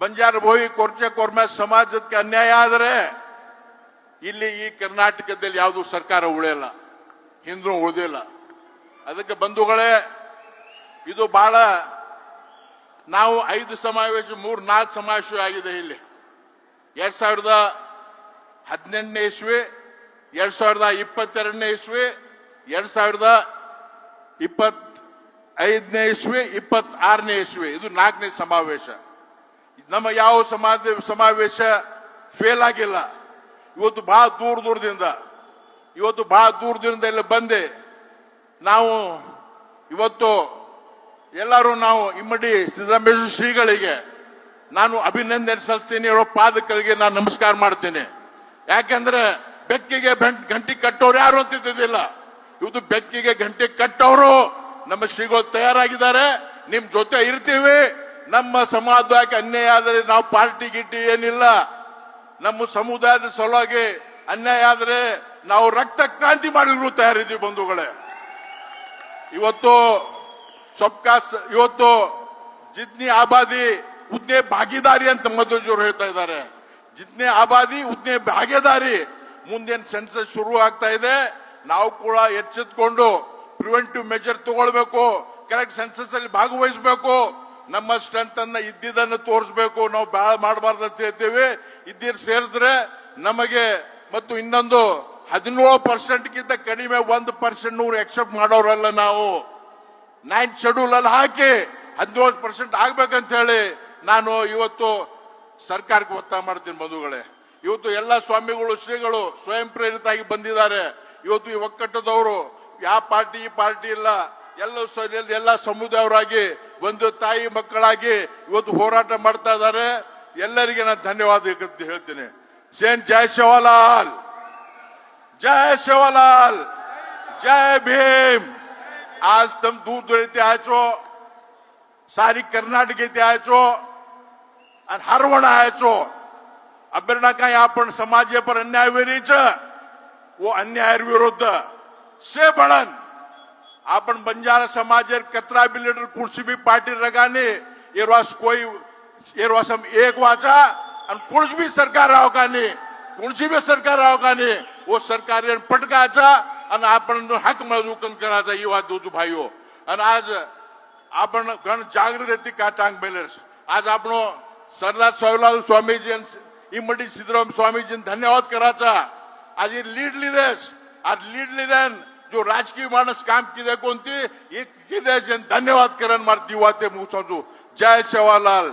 ಬಂಜಾರ ಭೋಯಿ ಕೊರ್ಚೆ ಕೊರ್ಮೆ ಸಮಾಜಕ್ಕೆ ಅನ್ಯಾಯ ಆದರೆ ಇಲ್ಲಿ ಈ ಕರ್ನಾಟಕದಲ್ಲಿ ಯಾವುದು ಸರ್ಕಾರ ಉಳಿಯಲ್ಲ, ಹಿಂದೂ ಉಳಿದಿಲ್ಲ. ಅದಕ್ಕೆ ಬಂಧುಗಳೇ, ಇದು ಬಹಳ ನಾವು 5 ಸಮಾವೇಶ 3-4 ಸಮಾವೇಶ ಆಗಿದೆ ಇಲ್ಲಿ. 2018ನೇ ಇಸ್ವಿ, 2022ನೇ ಇಸ್ವಿ, 2025ನೇ ಇಸ್ವಿ, 26ನೇ ಇಸ್ವಿ, ಇದು 4ನೇ ಸಮಾವೇಶ. ನಮ್ಮ ಯಾವ ಸಮಾವೇಶ ಫೇಲ್ ಆಗಿಲ್ಲ. ಇವತ್ತು ಬಹಳ ದೂರದಿಂದ ಇಲ್ಲಿ ಬಂದೆ. ನಾವು ಇವತ್ತು ಎಲ್ಲರೂ ನಾವು ಇಮ್ಮಡಿ ಸಿದ್ದರಾಮೇಶ್ವರ ಶ್ರೀಗಳಿಗೆ ನಾನು ಅಭಿನಂದನೆ ಸಲ್ಲಿಸ್ತೀನಿ, ಅವರ ಪಾದಗಳಿಗೆ ನಾನು ನಮಸ್ಕಾರ ಮಾಡ್ತೀನಿ. ಯಾಕಂದ್ರೆ ಬೆಕ್ಕಿಗೆ ಗಂಟೆ ಕಟ್ಟೋರು ಯಾರು ಅಂತಿದ್ದಿಲ್ಲ, ಇವತ್ತು ಬೆಕ್ಕಿಗೆ ಗಂಟೆ ಕಟ್ಟೋರು ನಮ್ಮ ಶ್ರೀಗಳು ತಯಾರಾಗಿದ್ದಾರೆ. ನಿಮ್ ಜೊತೆ ಇರ್ತೀವಿ. ನಮ್ಮ ಸಮಾಜಕ್ಕೆ ಅನ್ಯಾಯ ಆದರೆ ನಾವು ಪಾರ್ಟಿ ಗಿಟ್ಟಿ ಏನಿಲ್ಲ. ನಮ್ಮ ಸಮುದಾಯದ ಸಲುವಾಗಿ ಅನ್ಯಾಯ ಆದರೆ ನಾವು ರಕ್ತ ಕ್ರಾಂತಿ ಮಾಡಲು ತಯಾರಿದ್ದೀವಿ ಬಂಧುಗಳೇ. ಇವತ್ತು ಜಿತ್ನಿ ಆಬಾದಿ ಉತ್ನೇ ಭಾಗಿದಾರಿ ಅಂತ ಮಧುಜರು ಹೇಳ್ತಾ ಇದ್ದಾರೆ. ಜಿತ್ನೇ ಆಬಾದಿ ಉತ್ನೇ ಭಾಗಿದಾರಿ. ಮುಂದೇನು ಸೆನ್ಸಸ್ ಶುರು ಆಗ್ತಾ ಇದೆ, ನಾವು ಕೂಡ ಎಚ್ಚೆತ್ಕೊಂಡು ಪ್ರಿವೆಂಟಿವ್ ಮೆಜರ್ ತಗೊಳ್ಬೇಕು. ಕರೆಕ್ಟ್ ಸೆನ್ಸಸ್ ಅಲ್ಲಿ ಭಾಗವಹಿಸಬೇಕು. ನಮ್ಮ ಸ್ಟ್ರೆಂತ್ ಅನ್ನ ಇದ್ದಿದ್ದನ್ನು ತೋರಿಸಬೇಕು. ನಾವು ಬಾಳ ಮಾಡಬಾರ್ದು ಅಂತ ಹೇಳ್ತೀವಿ. ಇದ್ದೀರ್ ಸೇರಿದ್ರೆ ನಮಗೆ ಮತ್ತು ಇನ್ನೊಂದು 17% ಕಡಿಮೆ 1% ಎಕ್ಸೆಪ್ಟ್ ಮಾಡೋರಲ್ಲ. ನಾವು 9th ಶೆಡ್ಯೂಲ್ ಅಲ್ಲಿ ಹಾಕಿ 17% ಆಗ್ಬೇಕಂತ ಹೇಳಿ ನಾನು ಇವತ್ತು ಸರ್ಕಾರಕ್ಕೆ ಒತ್ತಾಯ ಮಾಡ್ತೀನಿ ಬಂಧುಗಳೇ. ಇವತ್ತು ಎಲ್ಲ ಸ್ವಾಮಿಗಳು ಶ್ರೀಗಳು ಸ್ವಯಂ ಪ್ರೇರಿತಾಗಿ ಬಂದಿದ್ದಾರೆ. ಇವತ್ತು ಈ ಒಕ್ಕಟ್ಟದವರು ಯಾವ ಪಾರ್ಟಿ ಈ ಪಾರ್ಟಿ ಇಲ್ಲ, ಎಲ್ಲ ಸಮುದಾಯವರಾಗಿ ಒಂದು ತಾಯಿ ಮಕ್ಕಳಾಗಿ ಇವತ್ತು ಹೋರಾಟ ಮಾಡ್ತಾ ಇದ್ದಾರೆ. ಎಲ್ಲರಿಗೆ ನಾನು ಧನ್ಯವಾದ ಹೇಳ್ತೀನಿ. ಜೈ ಶಿವಲಾಲ್, जय शिवलाल, जय भीम. आज तुम दूध इथे आयचो, सारी कर्नाटक इथे आयचो आणि हरवण आयचो. अभ्यरणा काही आपण समाज पर अन्याय वेरीच वो अन्याय विरुद्ध से बळन आपण बंजारा समाज कतरा भी लीडर कुर्सी भी पार्टी रगाने एरवास कोई एरवास हम एक वाचा आणि कुछ भी सरकार राव का नहीं, कुणची भी सरकार राव का नहीं, वो सरकार पटकायचा आणि आपण हक मजूकन करायचा. ही बात दोजू भाईओ. आणि आज आपण घण जागृत येते का टांग बेलर्स. आज आपण सरदार शिवलाल स्वामीजी इमडी सिद्धराम स्वामीजी धन्यवाद करायचा. आज लीड लिडर्स, आज लीड लिडर जो राजकीय माणूस काम किती कोणती एक धन्यवाद करण मारती वाते मुसाजू. जय शिवलाल.